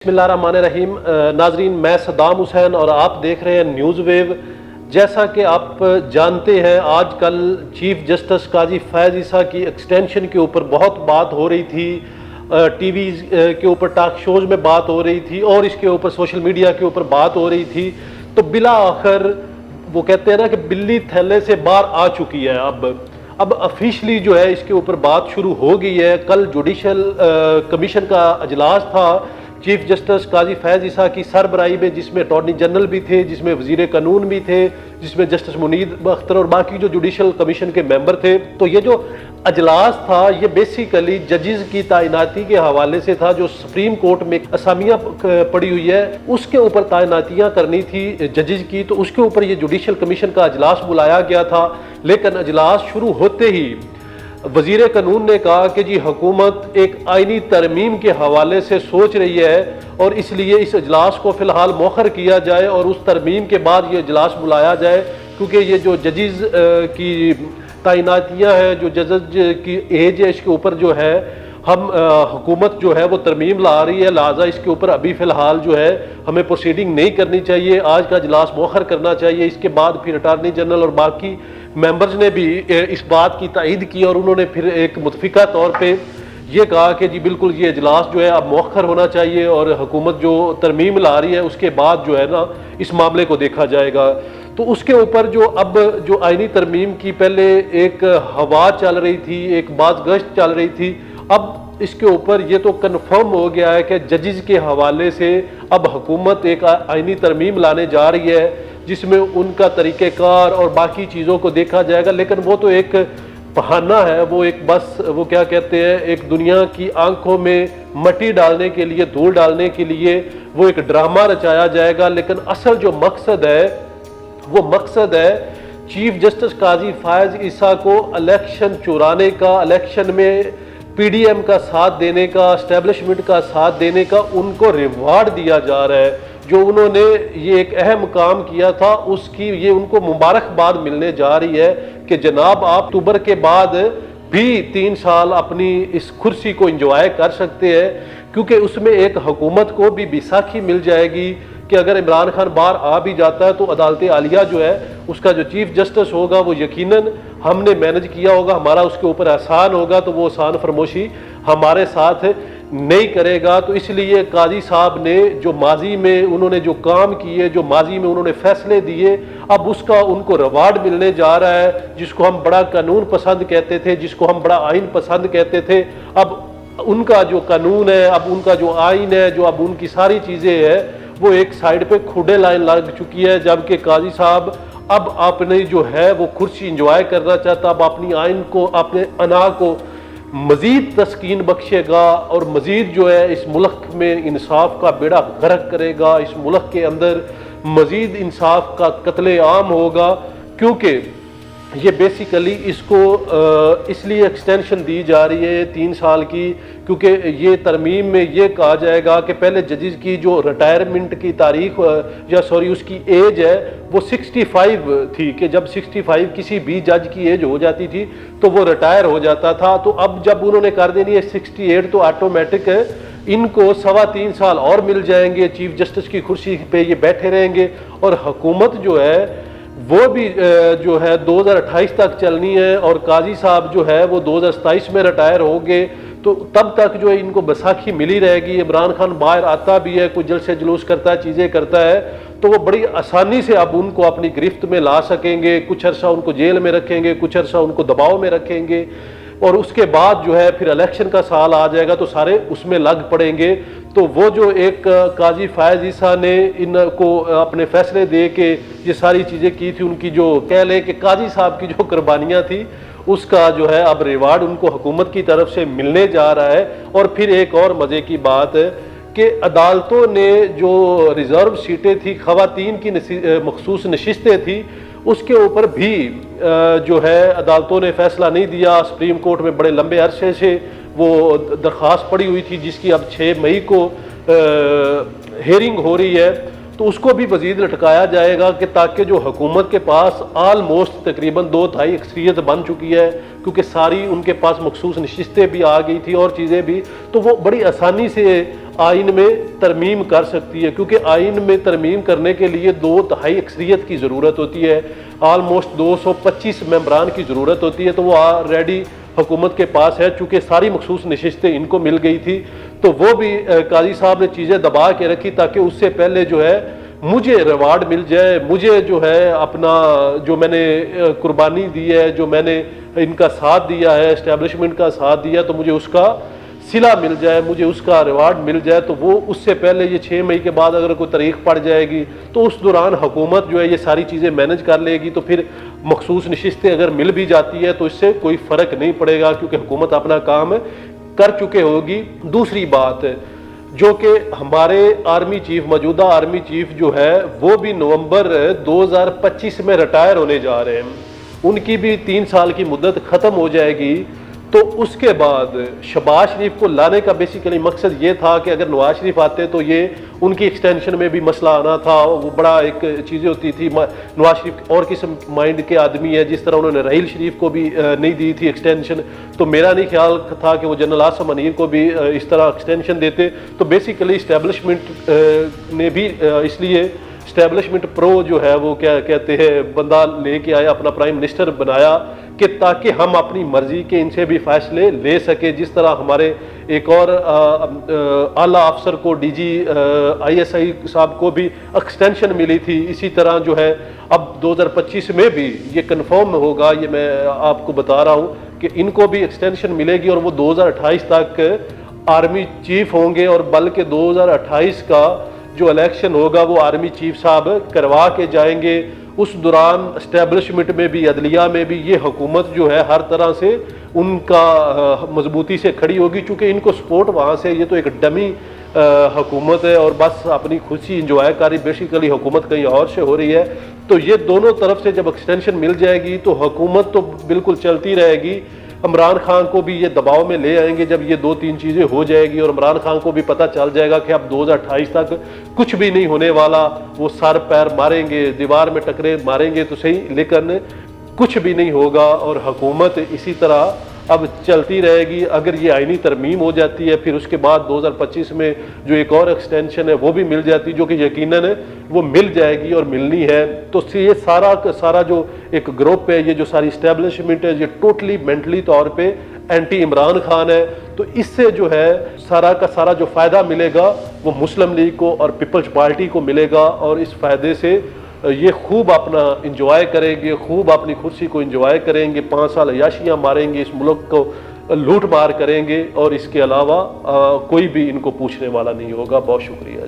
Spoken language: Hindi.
बिस्मिल्लाहिर्रहमानिर्रहीम। नाजरीन, मैं सद्दाम हुसैन और आप देख रहे हैं न्यूज़ वेव। जैसा कि आप जानते हैं, आजकल चीफ जस्टिस काजी फैज़ ईसा की एक्सटेंशन के ऊपर बहुत बात हो रही थी, टीवी के ऊपर टॉक शोज में बात हो रही थी और इसके ऊपर सोशल मीडिया के ऊपर बात हो रही थी। तो बिला आखिर वो कहते हैं ना कि बिल्ली थैले से बाहर आ चुकी है। अब ऑफिशियली जो है इसके ऊपर बात शुरू हो गई है। कल जुडिशल कमीशन का अजलास था चीफ जस्टिस काजी फैज़ ईसा की सरबराही में, जिसमें अटॉर्नी जनरल भी थे, जिसमें वजीर कानून भी थे, जिसमें जस्टिस मुनीर अख्तर और बाकी जो जुडिशल कमीशन के मेंबर थे। तो ये जो अजलास था ये बेसिकली जजेस की तैनाती के हवाले से था। जो सुप्रीम कोर्ट में असामियाँ पड़ी हुई है उसके ऊपर तैनातियाँ करनी थी जजेस की, तो उसके ऊपर ये जुडिशल कमीशन का अजलास बुलाया गया था। लेकिन अजलास शुरू होते ही वजीर कानून ने कहा कि जी हुकूमत एक आईनी तरमीम के हवाले से सोच रही है और इसलिए इस अजलास को फ़िलहाल मौखर किया जाए और उस तरमीम के बाद ये अजलास बुलाया जाए, क्योंकि ये जो जजेस की तैनातियाँ हैं, जो जजेस की एज है, इसके ऊपर जो है हुकूमत जो है वो तरमीम ला रही है, लिहाजा इसके ऊपर अभी फ़िलहाल जो है हमें प्रोसीडिंग नहीं करनी चाहिए, आज का अजलास मौखर करना चाहिए। इसके बाद फिर अटारनी जनरल और बाकी मेंबर्स ने भी इस बात की तायीद की और उन्होंने फिर एक मुतफिका तौर पे ये कहा कि जी बिल्कुल ये अजलास जो है अब मौखर होना चाहिए और हुकूमत जो तरमीम ला रही है उसके बाद जो है ना इस मामले को देखा जाएगा। तो उसके ऊपर जो आईनी तरमीम की पहले एक हवा चल रही थी, एक बात गश्त चल रही थी, अब इसके ऊपर ये तो कन्फर्म हो गया है कि जजेस के हवाले से अब हुकूमत एक आईनी तरमीम लाने जा रही है जिसमें उनका तरीक़ेकार और बाकी चीज़ों को देखा जाएगा। लेकिन वो तो एक बहाना है, वो एक बस वो क्या कहते हैं, एक दुनिया की आंखों में मट्टी डालने के लिए, धूल डालने के लिए वो एक ड्रामा रचाया जाएगा। लेकिन असल जो मकसद है वो मकसद है चीफ जस्टिस काजी फैज़ ईसा को इलेक्शन चुराने का, इलेक्शन में पीडीएम का साथ देने का, एस्टेब्लिशमेंट का साथ देने का उनको रिवार्ड दिया जा रहा है। जो उन्होंने ये एक अहम काम किया था उसकी ये उनको मुबारकबाद मिलने जा रही है कि जनाब आप अक्टूबर के बाद भी 3 साल अपनी इस कुर्सी को एंजॉय कर सकते हैं, क्योंकि उसमें एक हुकूमत को भी बैसाखी मिल जाएगी कि अगर इमरान खान बाहर आ भी जाता है तो अदालत आलिया जो है उसका जो चीफ जस्टिस होगा वो यकीनन हमने मैनेज किया होगा, हमारा उसके ऊपर एहसान होगा, तो वो एहसान फरमोशी हमारे साथ नहीं करेगा। तो इसलिए काजी साहब ने जो माजी में उन्होंने जो काम किए, जो माजी में उन्होंने फैसले दिए, अब उसका उनको रिवार्ड मिलने जा रहा है। जिसको हम बड़ा कानून पसंद कहते थे, जिसको हम बड़ा आइन पसंद कहते थे, अब उनका जो कानून है, अब उनका जो आइन है, जो अब उनकी सारी चीज़ें हैं वो एक साइड पे खुडे लाइन लग चुकी है। जबकि काजी साहब अब आपने जो है वो कुर्सी इंजॉय करना चाहता, अब अपनी आइन को, अपने अना को मज़ीद तस्कीन बख्शेगा और मज़ीद जो है इस मुल्क में इंसाफ का बेड़ा गर्क करेगा, इस मुल्क के अंदर मज़ीद इंसाफ का कत्ले आम होगा। क्योंकि ये बेसिकली इसको इसलिए एक्सटेंशन दी जा रही है 3 साल की, क्योंकि ये तरमीम में ये कहा जाएगा कि पहले जजेस की जो रिटायरमेंट की तारीख या सॉरी उसकी एज है वो 65 थी, कि जब 65 किसी भी जज की एज हो जाती थी तो वो रिटायर हो जाता था। तो अब जब उन्होंने कर देनी है 68 तो ऑटोमेटिक है इनको 3.25 साल और मिल जाएंगे, चीफ जस्टिस की कुर्सी पे ये बैठे रहेंगे और हुकूमत जो है वो भी जो है 2028 तक चलनी है और काजी साहब जो है वो 2027 में रिटायर होंगे। तो तब तक जो है इनको बैसाखी मिली रहेगी। इमरान खान बाहर आता भी है, कुछ जलसे जुलूस करता है, चीज़ें करता है, तो वो बड़ी आसानी से अब उनको अपनी गिरफ्त में ला सकेंगे। कुछ अरसा उनको जेल में रखेंगे, कुछ अरसा उनको दबाव में रखेंगे और उसके बाद जो है फिर इलेक्शन का साल आ जाएगा तो सारे उसमें लग पड़ेंगे। तो वो जो एक काजी फैज़ ईसा ने इनको अपने फैसले दे के ये सारी चीज़ें की थी, उनकी जो कह लें कि काजी साहब की जो कुर्बानियाँ थी उसका जो है अब रिवार्ड उनको हुकूमत की तरफ से मिलने जा रहा है। और फिर एक और मज़े की बात है कि अदालतों ने जो रिज़र्व सीटें थी, ख़वातीन की मखसूस नशिस्तें थी, उसके ऊपर भी जो है अदालतों ने फैसला नहीं दिया। सुप्रीम कोर्ट में बड़े लंबे अरसे से वो दरख्वास्त पड़ी हुई थी जिसकी अब 6 मई को हेयरिंग हो रही है। तो उसको भी मजीद लटकाया जाएगा कि ताकि जो हुकूमत के पास आलमोस्ट तकरीबन 2/3 अक्सरियत बन चुकी है, क्योंकि सारी उनके पास मखसूस नशिस्तें भी आ गई थी और चीज़ें भी, तो वो बड़ी आसानी से आइन में तरमीम कर सकती है, क्योंकि आइन में तरमीम करने के लिए 2/3 अक्सरियत की ज़रूरत होती है, आलमोस्ट 225 मेंबरान की ज़रूरत होती है। तो वो ऑलरेडी हुकूमत के पास है, चूँकि सारी मखसूस नशिस्तें इनको मिल गई थी, तो वो भी काजी साहब ने चीज़ें दबा के रखी ताकि उससे पहले जो है मुझे रिवार्ड मिल जाए, मुझे जो है अपना जो मैंने कुर्बानी दी है, जो मैंने इनका साथ दिया है, इस्टेब्लिशमेंट का साथ दिया, तो मुझे उसका सिला मिल जाए, मुझे उसका रिवार्ड मिल जाए। तो वो उससे पहले ये 6 मई के बाद अगर कोई तारीख पड़ जाएगी तो उस दौरान हुकूमत जो है ये सारी चीज़ें मैनेज कर लेगी, तो फिर मखसूस नशिस्तें अगर मिल भी जाती है तो इससे कोई फ़र्क नहीं पड़ेगा, क्योंकि हुकूमत अपना काम कर चुके होगी। दूसरी बात जो कि हमारे आर्मी चीफ, मौजूदा आर्मी चीफ जो है वो भी नवंबर 2025 में रिटायर होने जा रहे हैं, उनकी भी 3 साल की मुद्दत ख़त्म हो जाएगी। तो उसके बाद शहबाज शरीफ को लाने का बेसिकली मकसद ये था कि अगर नवाज शरीफ आते तो ये उनकी एक्सटेंशन में भी मसला आना था, वो बड़ा एक चीज़ें होती थी। नवाज शरीफ और किस्म माइंड के आदमी है, जिस तरह उन्होंने रहील शरीफ को भी नहीं दी थी एक्सटेंशन, तो मेरा नहीं ख्याल था कि वो जनरल आसम मनीर को भी इस तरह एक्सटेंशन देते। तो बेसिकली इस्टेब्लिशमेंट ने भी इसलिए इस्टेब्लिशमेंट प्रो जो है वो क्या कहते हैं बंदा लेके आया, अपना प्राइम मिनिस्टर बनाया कि ताकि हम अपनी मर्जी के इनसे भी फैसले ले सके। जिस तरह हमारे एक और आला अफसर को डीजी ISI साहब को भी एक्सटेंशन मिली थी, इसी तरह जो है अब 2025 में भी ये कन्फर्म होगा, ये मैं आपको बता रहा हूँ कि इनको भी एक्सटेंशन मिलेगी और वो 2028 तक आर्मी चीफ होंगे। और बल्कि 2028 का जो इलेक्शन होगा वो आर्मी चीफ साहब करवा के जाएंगे। उस दौरान इस्टेब्लिशमेंट में भी, अदलिया में भी ये हुकूमत जो है हर तरह से उनका मजबूती से खड़ी होगी, चूँकि इनको सपोर्ट वहाँ से, ये तो एक डमी हुकूमत है और बस अपनी खुशी इंजॉय कर रही, बेसिकली हुकूमत कहीं और से हो रही है। तो ये दोनों तरफ से जब एक्सटेंशन मिल जाएगी तो हुकूमत तो बिल्कुल चलती रहेगी। इमरान खान को भी ये दबाव में ले आएंगे जब ये 2-3 चीज़ें हो जाएगी, और इमरान खान को भी पता चल जाएगा कि अब 2028 तक कुछ भी नहीं होने वाला। वो सर पैर मारेंगे, दीवार में टकरे मारेंगे तो सही, लेकिन कुछ भी नहीं होगा और हुकूमत इसी तरह अब चलती रहेगी। अगर ये आईनी तरमीम हो जाती है फिर उसके बाद 2025 में जो एक और एक्सटेंशन है वो भी मिल जाती है, जो कि यकीनन वो मिल जाएगी और मिलनी है। तो ये सारा का सारा जो एक ग्रुप है, ये जो सारी इस्टेब्लिशमेंट है, ये टोटली मेंटली तौर पे एंटी इमरान खान है। तो इससे जो है सारा का सारा जो फ़ायदा मिलेगा वो मुस्लिम लीग को और पीपल्स पार्टी को मिलेगा, और इस फ़ायदे से ये खूब अपना इंजॉय करेंगे, खूब अपनी कुर्सी को इंजॉय करेंगे, 5 साल अयाशियाँ मारेंगे, इस मुल्क को लूट मार करेंगे, और इसके अलावा कोई भी इनको पूछने वाला नहीं होगा। बहुत शुक्रिया।